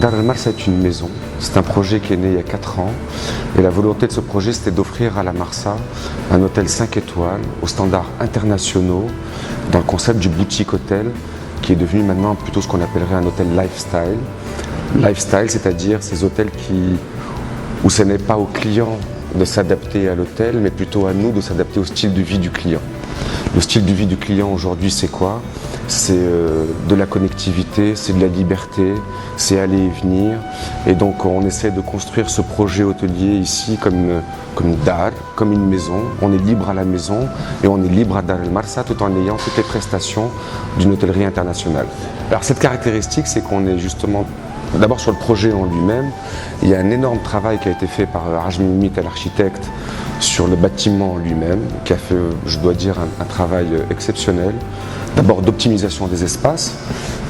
Dar el Marsa est une maison. C'est un projet qui est né il y a 4 ans. Et la volonté de ce projet, c'était d'offrir à la Marsa un hôtel 5 étoiles aux standards internationaux dans le concept du boutique hôtel qui est devenu maintenant plutôt ce qu'on appellerait un hôtel lifestyle. Lifestyle, c'est-à-dire ces hôtels où ce n'est pas au client de s'adapter à l'hôtel, mais plutôt à nous de s'adapter au style de vie du client. Le style de vie du client aujourd'hui, c'est quoi? C'est de la connectivité, c'est de la liberté, c'est aller et venir. Et donc on essaie de construire ce projet hôtelier ici comme Dar, comme une maison. On est libre à la maison et on est libre à Dar el Marsa tout en ayant toutes les prestations d'une hôtellerie internationale. Alors cette caractéristique, c'est qu'on est justement d'abord sur le projet en lui-même. Il y a un énorme travail qui a été fait par Haj Mimit, l'architecte, sur le bâtiment lui-même, qui a fait, je dois dire, un travail exceptionnel. D'abord d'optimisation des espaces,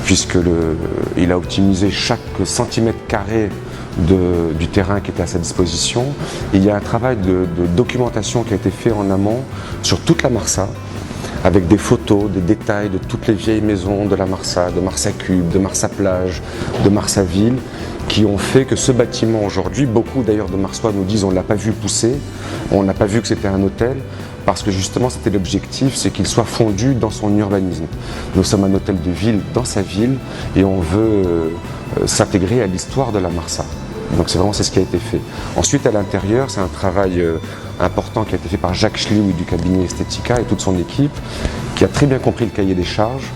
puisqu'il a optimisé chaque centimètre carré du terrain qui était à sa disposition. Et il y a un travail de documentation qui a été fait en amont sur toute la Marsa, avec des photos, des détails de toutes les vieilles maisons de la Marsa, de Marsa Cube, de Marsa Plage, de Marsa Ville, qui ont fait que ce bâtiment aujourd'hui, beaucoup d'ailleurs de Marsois nous disent on ne l'a pas vu pousser, on n'a pas vu que c'était un hôtel, parce que justement c'était l'objectif, c'est qu'il soit fondu dans son urbanisme. Nous sommes un hôtel de ville dans sa ville et on veut s'intégrer à l'histoire de la Marsa. Donc c'est ce qui a été fait. Ensuite à l'intérieur, c'est un travail important qui a été fait par Jacques Schlioui du cabinet Estetica et toute son équipe, qui a très bien compris le cahier des charges.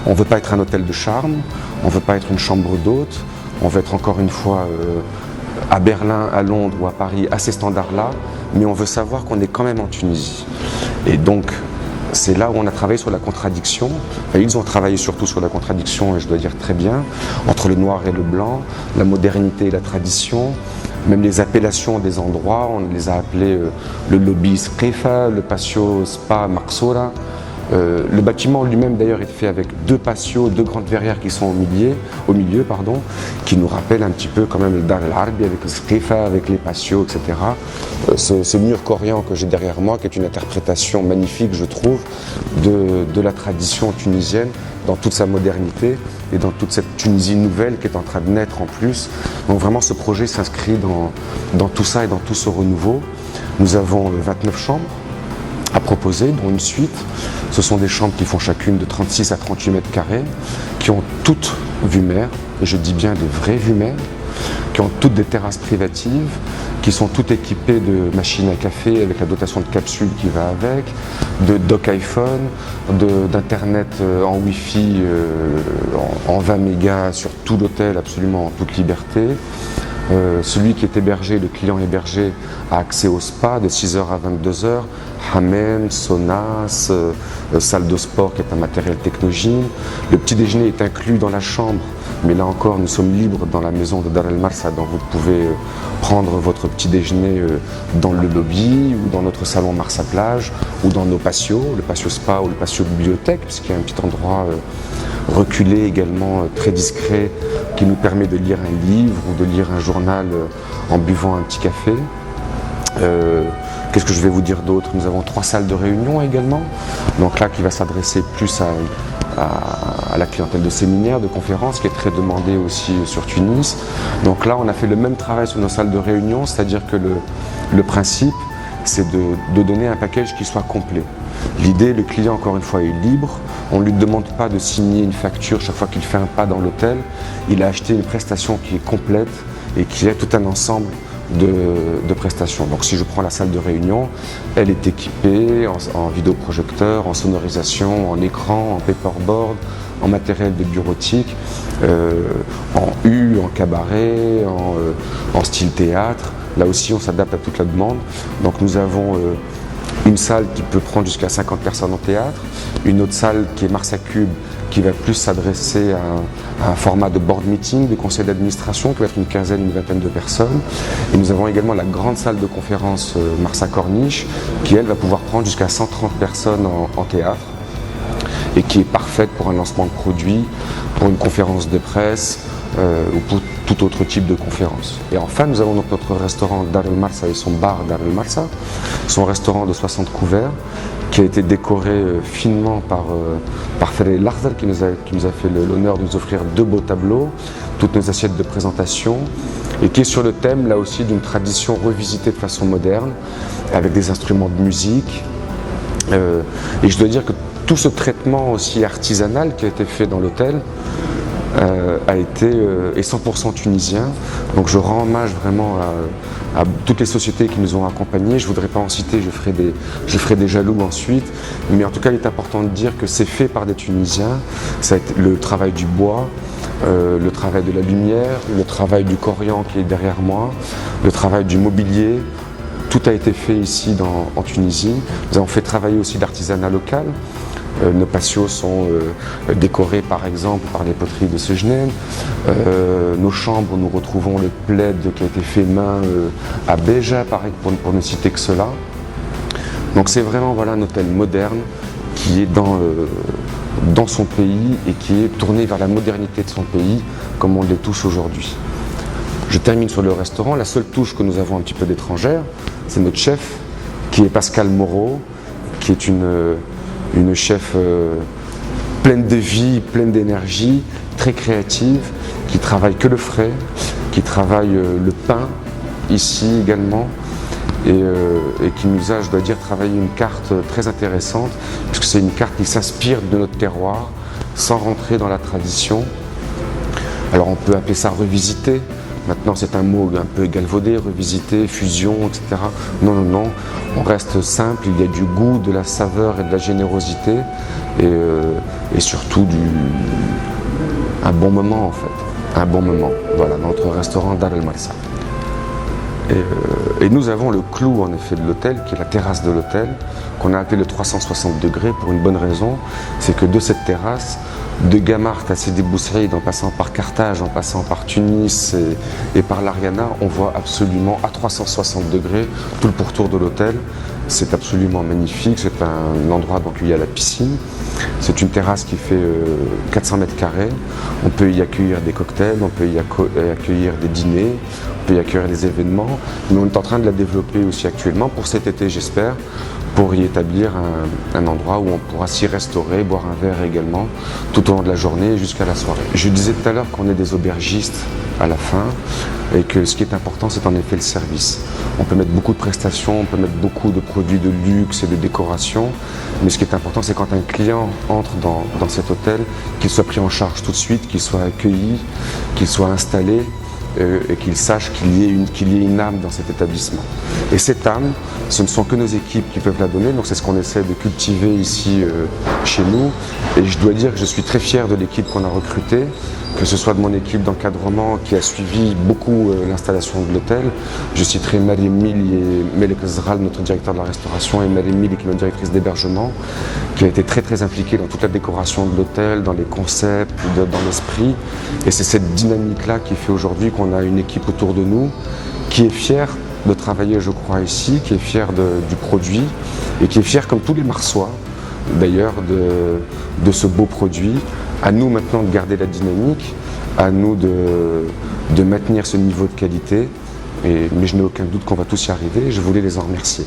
On ne veut pas être un hôtel de charme, on ne veut pas être une chambre d'hôte, on veut être encore une fois à Berlin, à Londres ou à Paris à ces standards-là, mais on veut savoir qu'on est quand même en Tunisie. Et donc c'est là où on a travaillé sur la contradiction. Enfin, ils ont travaillé surtout sur la contradiction, et je dois dire très bien, entre le noir et le blanc, la modernité et la tradition, même les appellations des endroits, on les a appelés le lobby Sqifa, le patio Spa Marsoura. Le bâtiment lui-même d'ailleurs est fait avec 2 patios, 2 grandes verrières qui sont au milieu, qui nous rappellent un petit peu quand même le Dar el Arbi avec le Sqifa, avec les patios, etc. Ce mur corian que j'ai derrière moi, qui est une interprétation magnifique, je trouve, de la tradition tunisienne dans toute sa modernité et dans toute cette Tunisie nouvelle qui est en train de naître en plus. Donc vraiment ce projet s'inscrit dans tout ça et dans tout ce renouveau. Nous avons 29 chambres à proposer, dont une suite. Ce sont des chambres qui font chacune de 36 à 38 mètres carrés, qui ont toutes vue mer, et je dis bien de vraies vues mer, qui ont toutes des terrasses privatives, qui sont toutes équipées de machines à café avec la dotation de capsules qui va avec, de dock iPhone, d'internet en Wi-Fi en 20 mégas sur tout l'hôtel, absolument en toute liberté. Celui qui est hébergé, le client hébergé, a accès au spa de 6h à 22h, hammam, sauna, salle de sport qui est un matériel technogène. Le petit déjeuner est inclus dans la chambre, mais là encore nous sommes libres dans la maison de Dar el Marsa, donc vous pouvez prendre votre petit déjeuner dans le lobby ou dans notre salon Marsa Plage ou dans nos patios, le patio spa ou le patio bibliothèque, puisqu'il y a un petit endroit reculé également, très discret, qui nous permet de lire un livre ou de lire un journal en buvant un petit café. Qu'est-ce que je vais vous dire d'autre? Nous avons 3 salles de réunion également, donc là qui va s'adresser plus à la clientèle de séminaires, de conférences, qui est très demandée aussi sur Tunis. Donc là on a fait le même travail sur nos salles de réunion, c'est-à-dire que le principe c'est de donner un package qui soit complet. L'idée, le client encore une fois est libre, on ne lui demande pas de signer une facture chaque fois qu'il fait un pas dans l'hôtel, il a acheté une prestation qui est complète et qui a tout un ensemble de prestations. Donc si je prends la salle de réunion, elle est équipée en vidéoprojecteur, en sonorisation, en écran, en paperboard, en matériel de bureautique, en U, en cabaret, en style théâtre. Là aussi on s'adapte à toute la demande. Donc nous avons une salle qui peut prendre jusqu'à 50 personnes en théâtre, une autre salle qui est Marsa Cube qui va plus s'adresser à un format de board meeting, de conseil d'administration qui va être une quinzaine, une vingtaine de personnes. Et nous avons également la grande salle de conférence Marsa Corniche qui elle va pouvoir prendre jusqu'à 130 personnes en théâtre et qui est parfaite pour un lancement de produit, pour une conférence de presse ou pour tout autre type de conférence. Et enfin, nous avons donc notre restaurant Dar el Marsa et son bar Dar el Marsa, son restaurant de 60 couverts qui a été décoré finement par Ferry Lakhtar, qui nous a fait l'honneur de nous offrir 2 beaux tableaux, toutes nos assiettes de présentation, et qui est sur le thème là aussi d'une tradition revisitée de façon moderne, avec des instruments de musique. Et je dois dire que tout ce traitement aussi artisanal qui a été fait dans l'hôtel est 100% tunisien. Donc je rends hommage vraiment à toutes les sociétés qui nous ont accompagnés. Je ne voudrais pas en citer, je ferai des jaloux ensuite. Mais en tout cas, il est important de dire que c'est fait par des Tunisiens. Ça a été le travail du bois, le travail de la lumière, le travail du corian qui est derrière moi, le travail du mobilier. Tout a été fait ici en Tunisie. Nous avons fait travailler aussi l'artisanat local. Nos patios sont décorés par exemple par les poteries de Sejnen. Nos chambres, nous retrouvons le plaid qui a été fait main à Béja, pareil, pour ne citer que cela. Donc c'est vraiment voilà, un hôtel moderne qui est dans son pays et qui est tourné vers la modernité de son pays comme on les touche aujourd'hui. Je termine sur le restaurant. La seule touche que nous avons un petit peu d'étrangère, c'est notre chef qui est Pascal Moreau, qui est une chef pleine de vie, pleine d'énergie, très créative, qui travaille que le frais, qui travaille le pain ici également et qui nous a, je dois dire, travaillé une carte très intéressante puisque c'est une carte qui s'inspire de notre terroir sans rentrer dans la tradition. Alors on peut appeler ça revisiter. Maintenant, c'est un mot un peu galvaudé, revisiter, fusion, etc. Non, non, non, on reste simple, il y a du goût, de la saveur et de la générosité et surtout un bon moment en fait, un bon moment, voilà, dans notre restaurant Dar El Marsa. Et nous avons le clou en effet de l'hôtel, qui est la terrasse de l'hôtel, qu'on a appelé le 360 degrés pour une bonne raison, c'est que de cette terrasse, de Gamart à Sidi Bou Saïd, en passant par Carthage, en passant par Tunis et par l'Ariana, on voit absolument à 360 degrés tout le pourtour de l'hôtel. C'est absolument magnifique, c'est un endroit donc où il y a la piscine. C'est une terrasse qui fait 400 mètres carrés. On peut y accueillir des cocktails, on peut y accueillir des dîners, on peut y accueillir des événements. Mais on est en train de la développer aussi actuellement pour cet été, j'espère, pour y établir un endroit où on pourra s'y restaurer, boire un verre également, tout au long de la journée jusqu'à la soirée. Je disais tout à l'heure qu'on est des aubergistes à la fin et que ce qui est important, c'est en effet le service. On peut mettre beaucoup de prestations, on peut mettre beaucoup de produits de luxe et de décoration, mais ce qui est important, c'est quand un client entre dans cet hôtel, qu'il soit pris en charge tout de suite, qu'il soit accueilli, qu'il soit installé, et qu'ils sachent qu'il y ait une âme dans cet établissement. Et cette âme, ce ne sont que nos équipes qui peuvent la donner, donc c'est ce qu'on essaie de cultiver ici chez nous. Et je dois dire que je suis très fier de l'équipe qu'on a recrutée, que ce soit de mon équipe d'encadrement qui a suivi beaucoup l'installation de l'hôtel. Je citerai Mariam Mili et Melek Zral, notre directeur de la restauration, et Mariam Mili qui est notre directrice d'hébergement, qui a été très très impliquée dans toute la décoration de l'hôtel, dans les concepts, dans l'esprit. Et c'est cette dynamique-là qui fait aujourd'hui qu'on a une équipe autour de nous qui est fière de travailler, je crois, ici, qui est fière du produit et qui est fière, comme tous les Marsois, d'ailleurs, de ce beau produit. À nous maintenant de garder la dynamique, à nous de maintenir ce niveau de qualité, mais je n'ai aucun doute qu'on va tous y arriver et je voulais les en remercier.